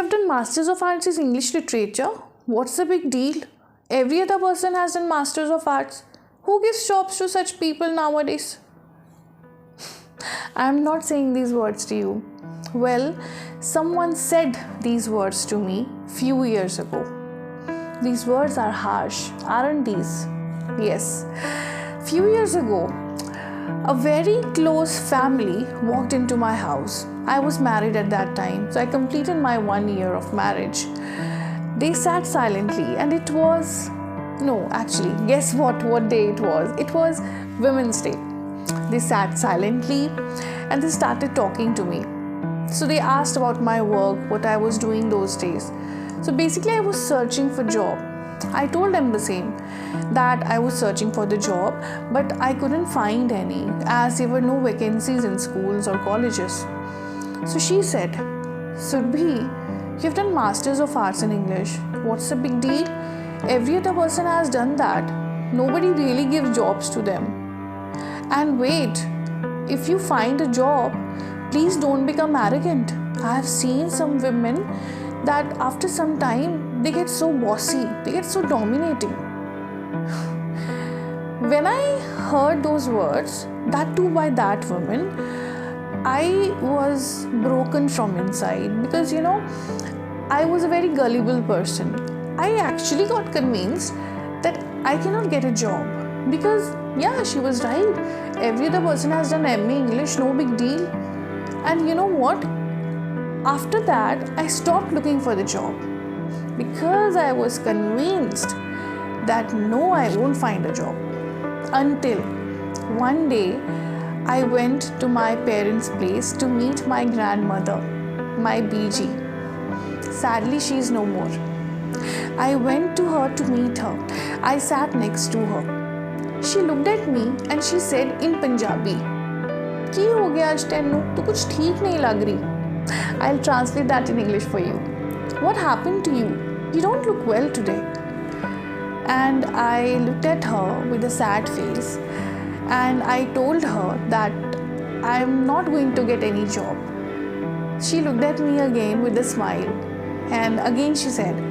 have done Masters of Arts in English Literature? What's the big deal? Every other person has done Masters of Arts. Who gives jobs to such people nowadays? I am not saying these words to you. Well, someone said these words to me few years ago. These words are harsh, aren't these? Yes. Few years ago, a very close family walked into my house. I was married at that time, so I completed my 1 year of marriage. They sat silently, and it was... No, actually, guess what day it was? It was Women's Day. They sat silently and they started talking to me. So they asked about my work, what I was doing those days. So basically, I was searching for job. I told them the same, that I was searching for the job, but I couldn't find any as there were no vacancies in schools or colleges. So she said, Surbhi, you've done Masters of Arts in English. What's the big deal? Every other person has done that. Nobody really gives jobs to them. And wait, if you find a job, please don't become arrogant. I have seen some women that after some time, they get so bossy, they get so dominating. When I heard those words, that too by that woman, I was broken from inside because, I was a very gullible person. I actually got convinced that I cannot get a job because, yeah, she was right. Every other person has done MA English, no big deal. And you know what? After that, I stopped looking for the job because I was convinced that no, I won't find a job. Until one day, I went to my parents' place to meet my grandmother, my BG. Sadly, she is no more. I went to her to meet her. I sat next to her. She looked at me and she said in Punjabi, "Ki ho gaya aaj tenu? Tu kuch theek nahi lag rahi." I'll translate that in English for you. What happened to you? You don't look well today. And I looked at her with a sad face and I told her that I'm not going to get any job. She looked at me again with a smile and again she said,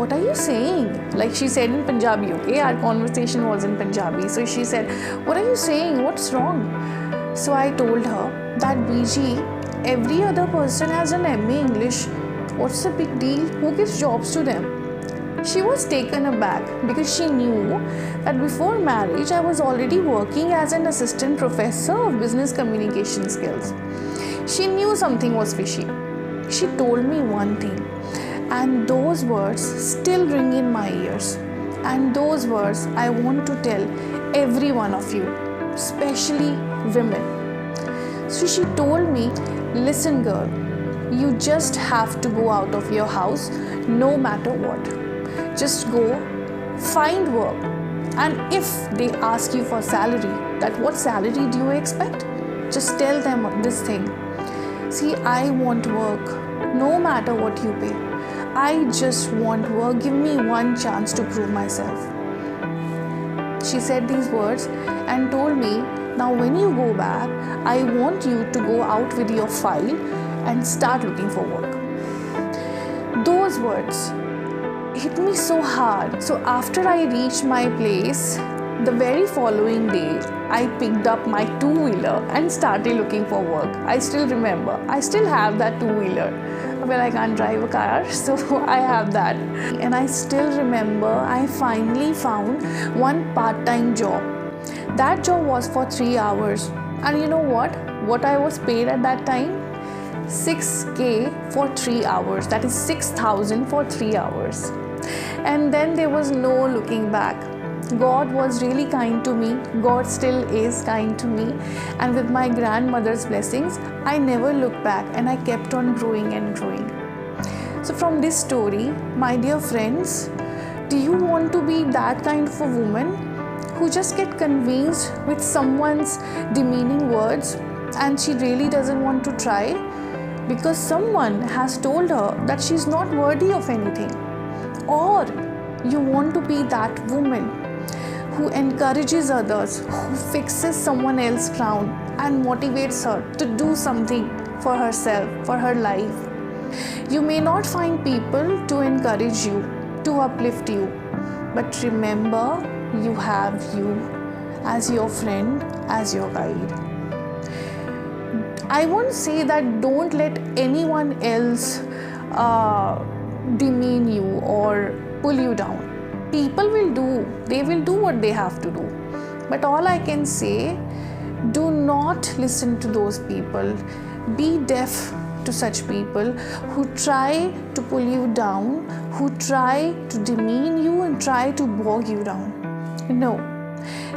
"What are you saying?" Like she said in Punjabi, okay? Our conversation was in Punjabi. So she said, "What are you saying? What's wrong?" So I told her that BG, every other person has an MA English. What's the big deal? Who gives jobs to them? She was taken aback because she knew that before marriage I was already working as an assistant professor of business communication skills. She knew something was fishy. She told me one thing, and those words still ring in my ears. And those words I want to tell every one of you, especially women. So she told me, "Listen girl, you just have to go out of your house no matter what. Just go, find work, and if they ask you for salary, that what salary do you expect? Just tell them this thing. See, I want work, no matter what you pay. I just want work. Give me one chance to prove myself." She said these words and told me, "Now when you go back, I want you to go out with your file and start looking for work." Those words hit me so hard. So after I reached my place, the very following day, I picked up my two-wheeler and started looking for work. I still remember. I still have that two-wheeler. Well, I can't drive a car, so I have that. And I still remember I finally found one part-time job. That job was for 3 hours. And you know what? What I was paid at that time? 6K for 3 hours. That is 6,000 for 3 hours. And then there was no looking back. God was really kind to me. God still is kind to me. And with my grandmother's blessings, I never looked back and I kept on growing and growing. So from this story, my dear friends, do you want to be that kind of a woman who just get convinced with someone's demeaning words and she really doesn't want to try because someone has told her that she's not worthy of anything? Or you want to be that woman who encourages others, who fixes someone else's crown and motivates her to do something for herself, for her life? You may not find people to encourage you, to uplift you, but remember, you have you as your friend, as your guide. I won't say that don't let anyone else demean you or pull you down. People will do what they have to do. But all I can say, do not listen to those people. Be deaf to such people who try to pull you down, who try to demean you and try to bog you down. No,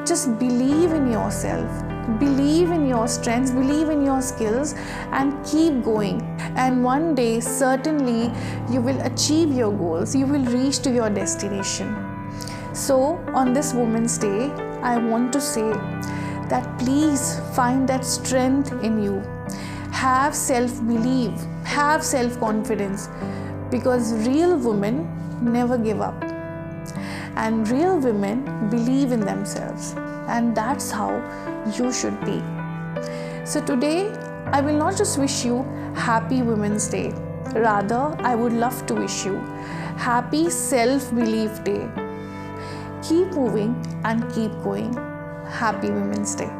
just believe in yourself, believe in your strengths, believe in your skills, and keep going. And one day, certainly, you will achieve your goals, you will reach to your destination. So, on this Women's Day, I want to say that please find that strength in you. Have self-belief, have self-confidence, because real women never give up. And real women believe in themselves. And that's how you should be. So today, I will not just wish you Happy Women's Day. Rather, I would love to wish you Happy Self-Belief Day. Keep moving and keep going. Happy Women's Day.